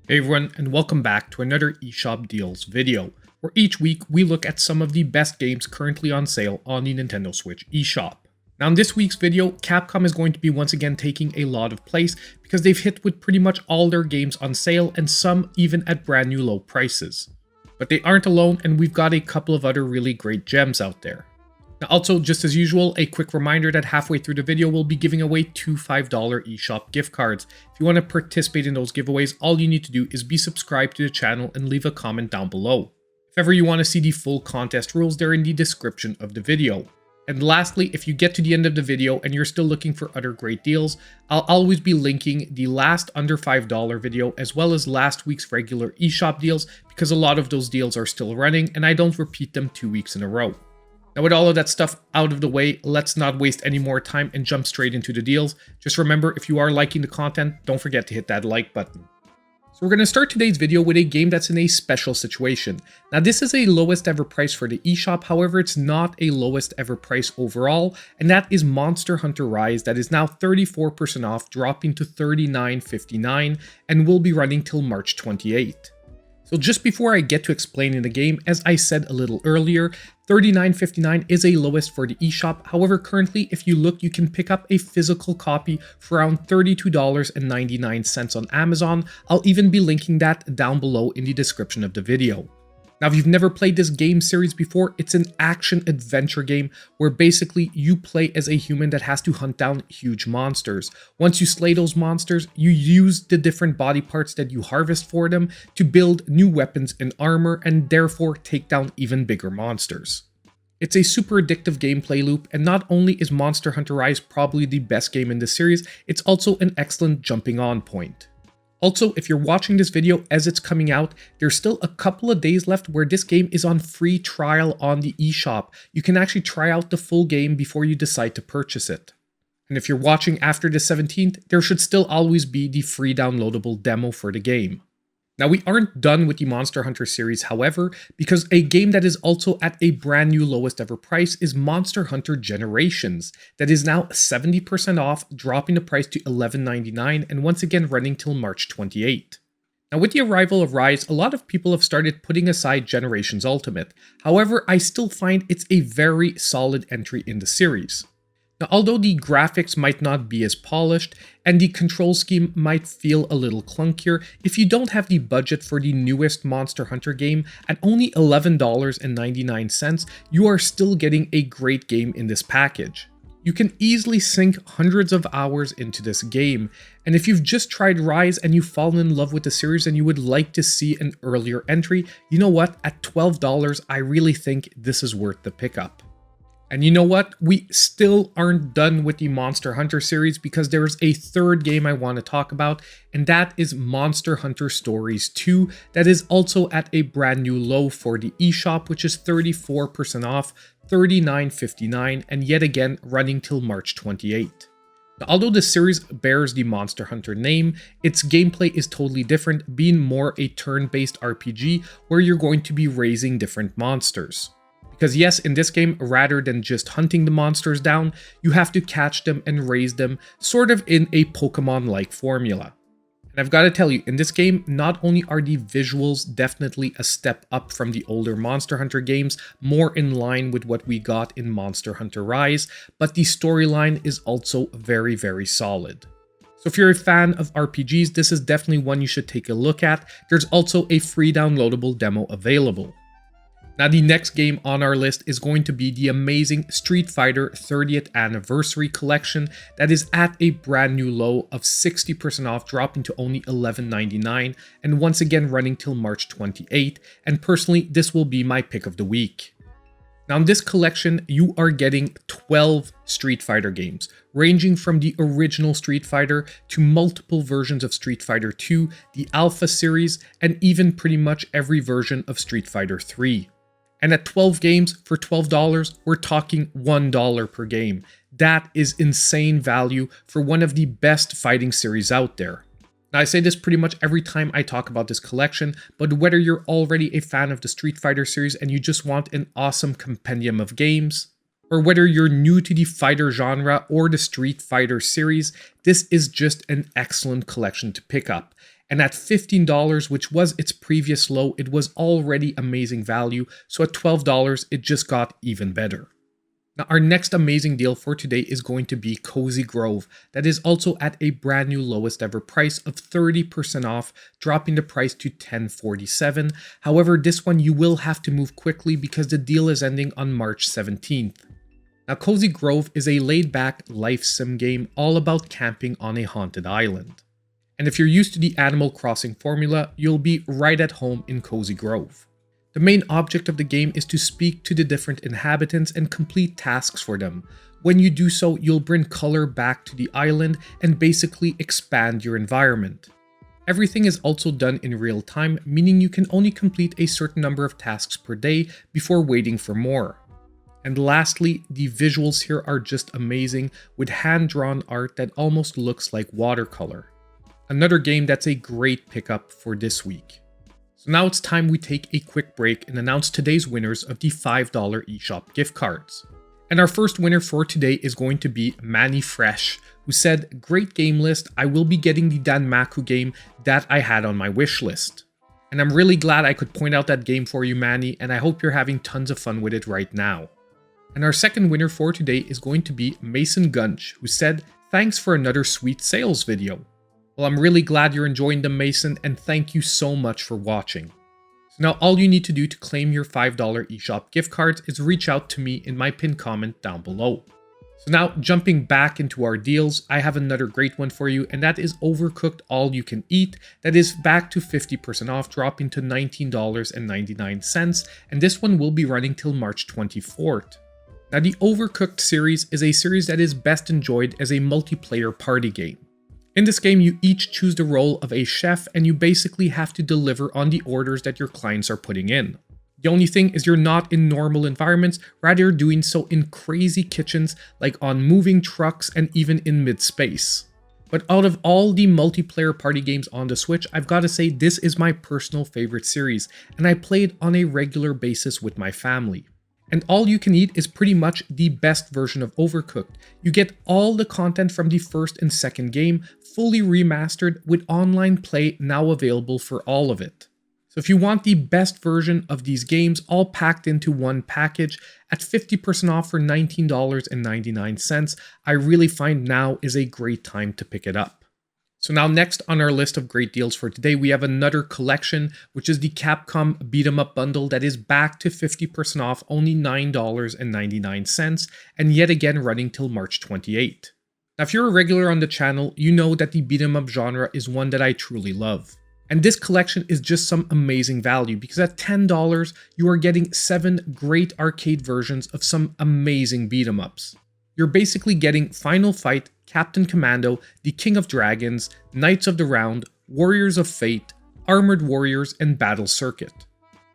Hey everyone, and welcome back to another eShop Deals video, where each week we look at some of the best games currently on sale on the Nintendo Switch eShop. Now in this week's video, Capcom is going to be once again taking a lot of place because they've hit with pretty much all their games on sale and some even at brand new low prices. But they aren't alone, and we've got a couple of other really great gems out there. Now also, just as usual, a quick reminder that halfway through the video we'll be giving away two $5 eShop gift cards. If you want to participate in those giveaways, all you need to do is be subscribed to the channel and leave a comment down below. If ever you want to see the full contest rules, they're in the description of the video. And lastly, if you get to the end of the video and you're still looking for other great deals, I'll always be linking the last under $5 video as well as last week's regular eShop deals, because a lot of those deals are still running and I don't repeat them 2 weeks in a row. Now with all of that stuff out of the way, let's not waste any more time and jump straight into the deals. Just remember, if you are liking the content, don't forget to hit that like button. So we're going to start today's video with a game that's in a special situation. Now this is a lowest ever price for the eShop, however it's not a lowest ever price overall, and that is Monster Hunter Rise, that is now 34% off, dropping to $39.59 and will be running till March 28th. So just before I get to explaining the game, as I said a little earlier, $39.59 is a lowest for the eShop. However, currently, if you look, you can pick up a physical copy for around $32.99 on Amazon. I'll even be linking that down below in the description of the video. Now, if you've never played this game series before, it's an action-adventure game where basically you play as a human that has to hunt down huge monsters. Once you slay those monsters, you use the different body parts that you harvest for them to build new weapons and armor, and therefore take down even bigger monsters. It's a super addictive gameplay loop, and not only is Monster Hunter Rise probably the best game in the series, it's also an excellent jumping on point. Also, if you're watching this video as it's coming out, there's still a couple of days left where this game is on free trial on the eShop. You can actually try out the full game before you decide to purchase it. And if you're watching after the 17th, there should still always be the free downloadable demo for the game. Now, we aren't done with the Monster Hunter series, however, because a game that is also at a brand new lowest ever price is Monster Hunter Generations, that is now 70% off, dropping the price to $11.99 and once again running till March 28th. Now, with the arrival of Rise, a lot of people have started putting aside Generations Ultimate. However, I still find it's a very solid entry in the series. Now, although the graphics might not be as polished and the control scheme might feel a little clunkier, if you don't have the budget for the newest Monster Hunter game at only $11.99, you are still getting a great game in this package. You can easily sink hundreds of hours into this game, and if you've just tried Rise and you've fallen in love with the series and you would like to see an earlier entry, you know what, at $12 I really think this is worth the pickup. And you know what? We still aren't done with the Monster Hunter series, because there's a third game I want to talk about, and that is Monster Hunter Stories 2, that is also at a brand new low for the eShop, which is 34% off, $39.59, and yet again running till March 28th. Now, although the series bears the Monster Hunter name, its gameplay is totally different, being more a turn-based RPG where you're going to be raising different monsters. Because yes, in this game, rather than just hunting the monsters down, you have to catch them and raise them, sort of in a Pokemon-like formula. And I've got to tell you, in this game, not only are the visuals definitely a step up from the older Monster Hunter games, more in line with what we got in Monster Hunter Rise, but the storyline is also very, very solid. So if you're a fan of RPGs, this is definitely one you should take a look at. There's also a free downloadable demo available. Now, the next game on our list is going to be the amazing Street Fighter 30th Anniversary Collection, that is at a brand new low of 60% off, dropping to only $11.99 and once again running till March 28th, and personally, this will be my pick of the week. Now, in this collection, you are getting 12 Street Fighter games, ranging from the original Street Fighter to multiple versions of Street Fighter 2, the Alpha series, and even pretty much every version of Street Fighter 3. And at 12 games for $12, we're talking $1 per game. That is insane value for one of the best fighting series out there. Now, I say this pretty much every time I talk about this collection, but whether you're already a fan of the Street Fighter series and you just want an awesome compendium of games, or whether you're new to the fighter genre or the Street Fighter series, this is just an excellent collection to pick up. And at $15, which was its previous low, it was already amazing value, so at $12, it just got even better. Now, our next amazing deal for today is going to be Cozy Grove, that is also at a brand new lowest ever price of 30% off, dropping the price to $10.47. However, this one you will have to move quickly because the deal is ending on March 17th. Now, Cozy Grove is a laid-back life sim game all about camping on a haunted island. And if you're used to the Animal Crossing formula, you'll be right at home in Cozy Grove. The main object of the game is to speak to the different inhabitants and complete tasks for them. When you do so, you'll bring color back to the island and basically expand your environment. Everything is also done in real time, meaning you can only complete a certain number of tasks per day before waiting for more. And lastly, the visuals here are just amazing with hand-drawn art that almost looks like watercolor. Another game that's a great pickup for this week. So now it's time we take a quick break and announce today's winners of the $5 eShop gift cards. And our first winner for today is going to be Manny Fresh, who said, "Great game list, I will be getting the Danmaku game that I had on my wish list." And I'm really glad I could point out that game for you, Manny, and I hope you're having tons of fun with it right now. And our second winner for today is going to be Mason Gunch, who said, "Thanks for another sweet sales video." Well, I'm really glad you're enjoying them, Mason, and thank you so much for watching. So now all you need to do to claim your $5 eShop gift cards is reach out to me in my pinned comment down below. So now jumping back into our deals, I have another great one for you, and that is Overcooked All You Can Eat. That is back to 50% off, dropping to $19.99, and this one will be running till March 24th. Now, the Overcooked series is a series that is best enjoyed as a multiplayer party game. In this game, you each choose the role of a chef and you basically have to deliver on the orders that your clients are putting in. The only thing is you're not in normal environments, rather you're doing so in crazy kitchens like on moving trucks and even in mid-space. But out of all the multiplayer party games on the Switch, I've got to say this is my personal favorite series, and I play it on a regular basis with my family. And All You Can Eat is pretty much the best version of Overcooked. You get all the content from the first and second game, fully remastered with online play now available for all of it. So if you want the best version of these games all packed into one package at 50% off for $19.99, I really find now is a great time to pick it up. So now next on our list of great deals for today, we have another collection, which is the Capcom Beat 'em Up bundle that is back to 50% off, only $9.99, and yet again running till March 28th. Now if you're a regular on the channel, you know that the beat 'em up genre is one that I truly love. And this collection is just some amazing value because at $10, you are getting 7 great arcade versions of some amazing beat 'em ups. You're basically getting Final Fight, Captain Commando, The King of Dragons, Knights of the Round, Warriors of Fate, Armored Warriors, and Battle Circuit.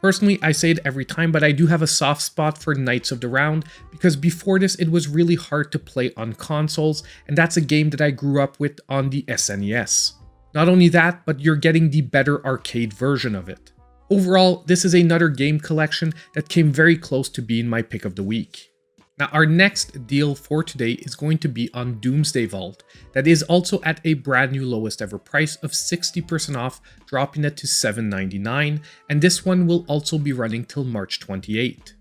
Personally, I say it every time, but I do have a soft spot for Knights of the Round because before this it was really hard to play on consoles, and that's a game that I grew up with on the SNES. Not only that, but you're getting the better arcade version of it. Overall, this is another game collection that came very close to being my pick of the week. Now, our next deal for today is going to be on Doomsday Vault, that is also at a brand new lowest ever price of 60% off, dropping it to $7.99, and this one will also be running till March 28th.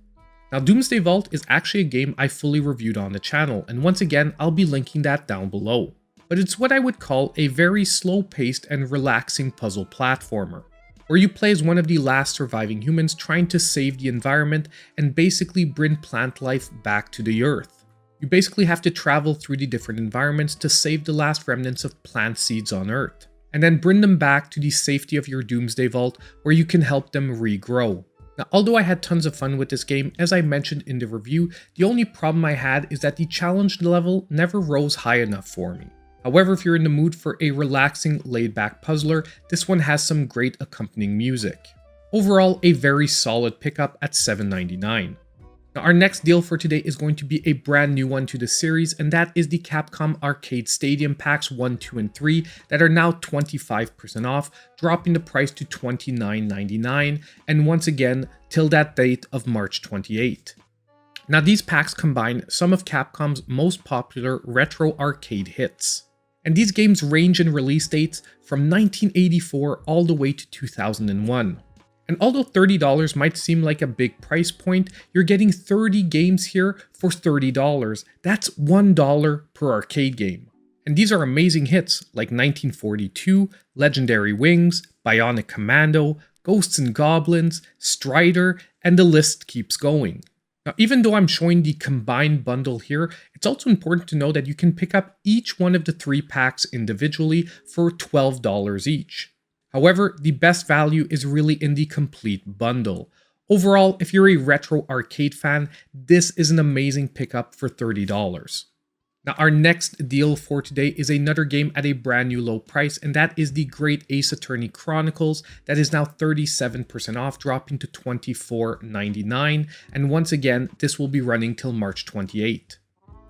Now, Doomsday Vault is actually a game I fully reviewed on the channel, and once again, I'll be linking that down below. But it's what I would call a very slow-paced and relaxing puzzle platformer, where you play as one of the last surviving humans trying to save the environment and basically bring plant life back to the earth. You basically have to travel through the different environments to save the last remnants of plant seeds on Earth, and then bring them back to the safety of your Doomsday Vault where you can help them regrow. Now, although I had tons of fun with this game, as I mentioned in the review, the only problem I had is that the challenge level never rose high enough for me. However, if you're in the mood for a relaxing, laid-back puzzler, this one has some great accompanying music. Overall, a very solid pickup at $7.99. Now, our next deal for today is going to be a brand new one to the series, and that is the Capcom Arcade Stadium Packs 1, 2, and 3 that are now 25% off, dropping the price to $29.99, and once again, till that date of March 28th. Now, these packs combine some of Capcom's most popular retro arcade hits. And these games range in release dates from 1984 all the way to 2001. And although $30 might seem like a big price point, you're getting 30 games here for $30. That's $1 per arcade game. And these are amazing hits like 1942, Legendary Wings, Bionic Commando, Ghosts and Goblins, Strider, and the list keeps going. Now, even though I'm showing the combined bundle here, it's also important to know that you can pick up each one of the 3 packs individually for $12 each. However, the best value is really in the complete bundle. Overall, if you're a retro arcade fan, this is an amazing pickup for $30. Now, our next deal for today is another game at a brand new low price, and that is the Great Ace Attorney Chronicles that is now 37% off, dropping to $24.99, and once again, this will be running till March 28.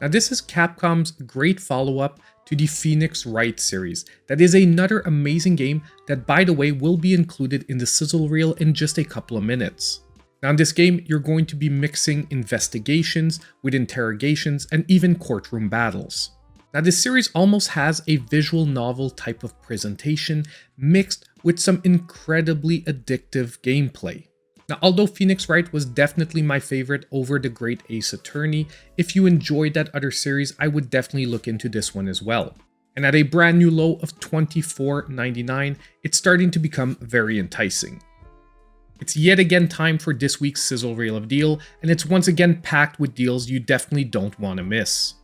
Now, this is Capcom's great follow-up to the Phoenix Wright series. That is another amazing game that, by the way, will be included in the sizzle reel in just a couple of minutes. Now in this game, you're going to be mixing investigations with interrogations and even courtroom battles. Now this series almost has a visual novel type of presentation mixed with some incredibly addictive gameplay. Now although Phoenix Wright was definitely my favorite over the Great Ace Attorney, if you enjoyed that other series, I would definitely look into this one as well. And at a brand new low of $24.99, it's starting to become very enticing. It's yet again time for this week's sizzle reel of deal, and it's once again packed with deals you definitely don't want to miss.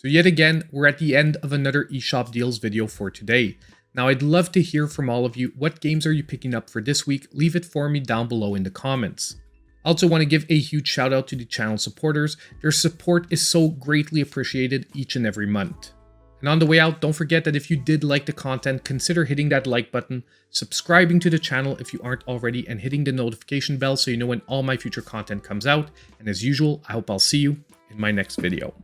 So yet again, we're at the end of another eShop deals video for today. Now I'd love to hear from all of you. What games are you picking up for this week? Leave it for me down below in the comments. I also want to give a huge shout out to the channel supporters. Their support is so greatly appreciated each and every month. And on the way out, don't forget that if you did like the content, consider hitting that like button, subscribing to the channel if you aren't already, and hitting the notification bell so you know when all my future content comes out. And as usual, I hope I'll see you in my next video.